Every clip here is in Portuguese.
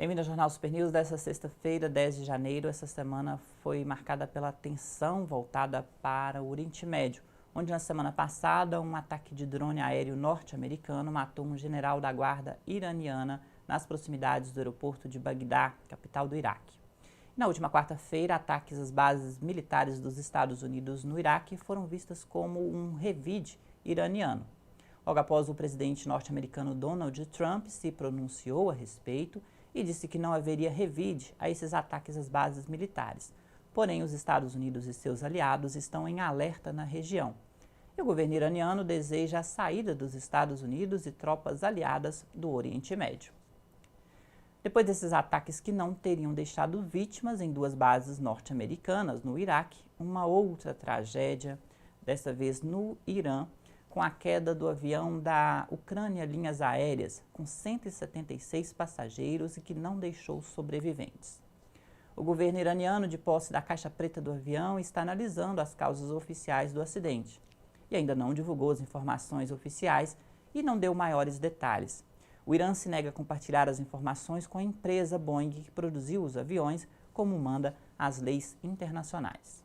Bem-vindo ao Jornal Super News dessa sexta-feira, 10 de janeiro. Essa semana foi marcada pela tensão voltada para o Oriente Médio, onde na semana passada um ataque de drone aéreo norte-americano matou um general da guarda iraniana nas proximidades do aeroporto de Bagdá, capital do Iraque. Na última quarta-feira, ataques às bases militares dos Estados Unidos no Iraque foram vistas como um revide iraniano. Logo após o presidente norte-americano Donald Trump se pronunciou a respeito e disse que não haveria revide a esses ataques às bases militares. Porém, os Estados Unidos e seus aliados estão em alerta na região. E o governo iraniano deseja a saída dos Estados Unidos e tropas aliadas do Oriente Médio. Depois desses ataques que não teriam deixado vítimas em duas bases norte-americanas no Iraque, uma outra tragédia, dessa vez no Irã, com a queda do avião da Ucrânia Linhas Aéreas, com 176 passageiros e que não deixou sobreviventes. O governo iraniano, de posse da caixa preta do avião, está analisando as causas oficiais do acidente e ainda não divulgou as informações oficiais e não deu maiores detalhes. O Irã se nega a compartilhar as informações com a empresa Boeing que produziu os aviões, como manda as leis internacionais.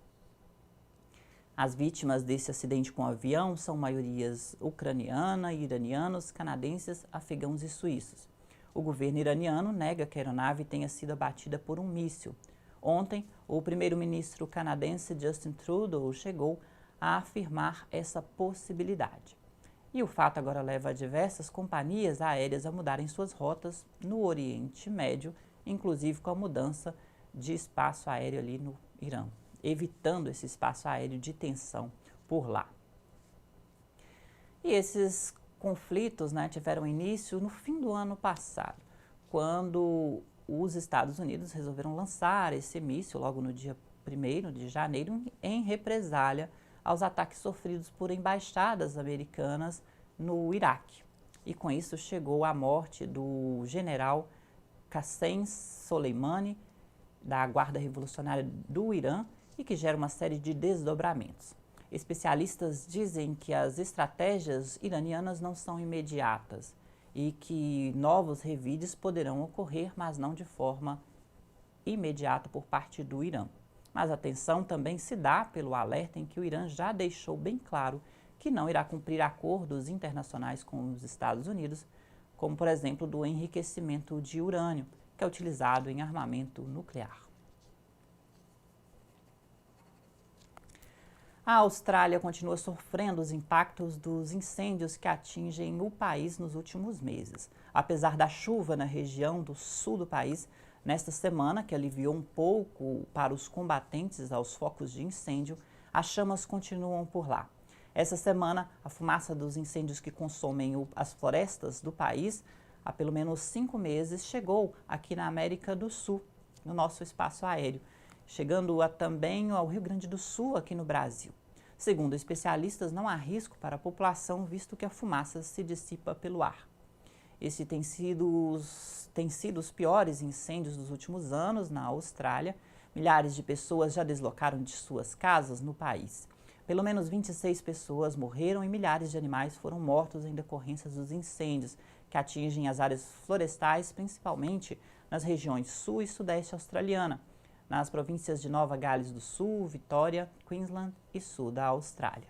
As vítimas desse acidente com o avião são maiorias ucraniana, iranianos, canadenses, afegãos e suíços. O governo iraniano nega que a aeronave tenha sido abatida por um míssil. Ontem, o primeiro-ministro canadense Justin Trudeau chegou a afirmar essa possibilidade. E o fato agora leva diversas companhias aéreas a mudarem suas rotas no Oriente Médio, inclusive com a mudança de espaço aéreo ali no Irã, evitando esse espaço aéreo de tensão por lá. E esses conflitos, tiveram início no fim do ano passado, quando os Estados Unidos resolveram lançar esse míssil logo no dia 1º de janeiro em represália aos ataques sofridos por embaixadas americanas no Iraque. E com isso chegou a morte do general Qassem Soleimani, da Guarda Revolucionária do Irã, e que gera uma série de desdobramentos. Especialistas dizem que as estratégias iranianas não são imediatas e que novos revides poderão ocorrer, mas não de forma imediata por parte do Irã. Mas a tensão também se dá pelo alerta em que o Irã já deixou bem claro que não irá cumprir acordos internacionais com os Estados Unidos, como, por exemplo, do enriquecimento de urânio, que é utilizado em armamento nuclear. A Austrália continua sofrendo os impactos dos incêndios que atingem o país nos últimos meses. Apesar da chuva na região do sul do país, nesta semana, que aliviou um pouco para os combatentes aos focos de incêndio, as chamas continuam por lá. Essa semana, a fumaça dos incêndios que consomem as florestas do país há pelo menos 5 meses chegou aqui na América do Sul, no nosso espaço aéreo, chegando também ao Rio Grande do Sul, aqui no Brasil. Segundo especialistas, não há risco para a população, visto que a fumaça se dissipa pelo ar. Esse tem sido os piores incêndios dos últimos anos na Austrália. Milhares de pessoas já deslocaram de suas casas no país. Pelo menos 26 pessoas morreram e milhares de animais foram mortos em decorrência dos incêndios, que atingem as áreas florestais, principalmente nas regiões sul e sudeste australiana, nas províncias de Nova Gales do Sul, Vitória, Queensland e sul da Austrália.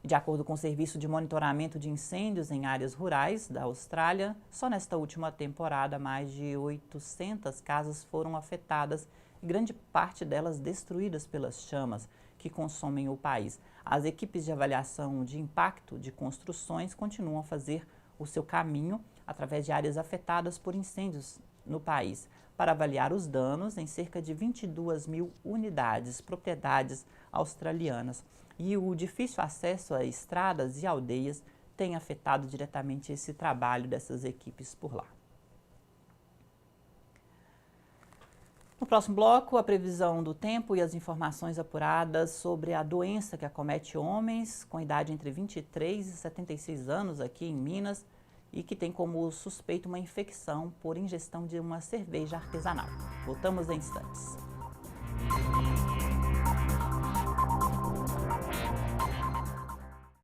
De acordo com o Serviço de Monitoramento de Incêndios em Áreas Rurais da Austrália, só nesta última temporada mais de 800 casas foram afetadas e grande parte delas destruídas pelas chamas que consomem o país. As equipes de avaliação de impacto de construções continuam a fazer o seu caminho através de áreas afetadas por incêndios no país, para avaliar os danos em cerca de 22 mil unidades, propriedades australianas. E o difícil acesso a estradas e aldeias tem afetado diretamente esse trabalho dessas equipes por lá. No próximo bloco, a previsão do tempo e as informações apuradas sobre a doença que acomete homens com idade entre 23 e 76 anos aqui em Minas e que tem como suspeito uma infecção por ingestão de uma cerveja artesanal. Voltamos em instantes.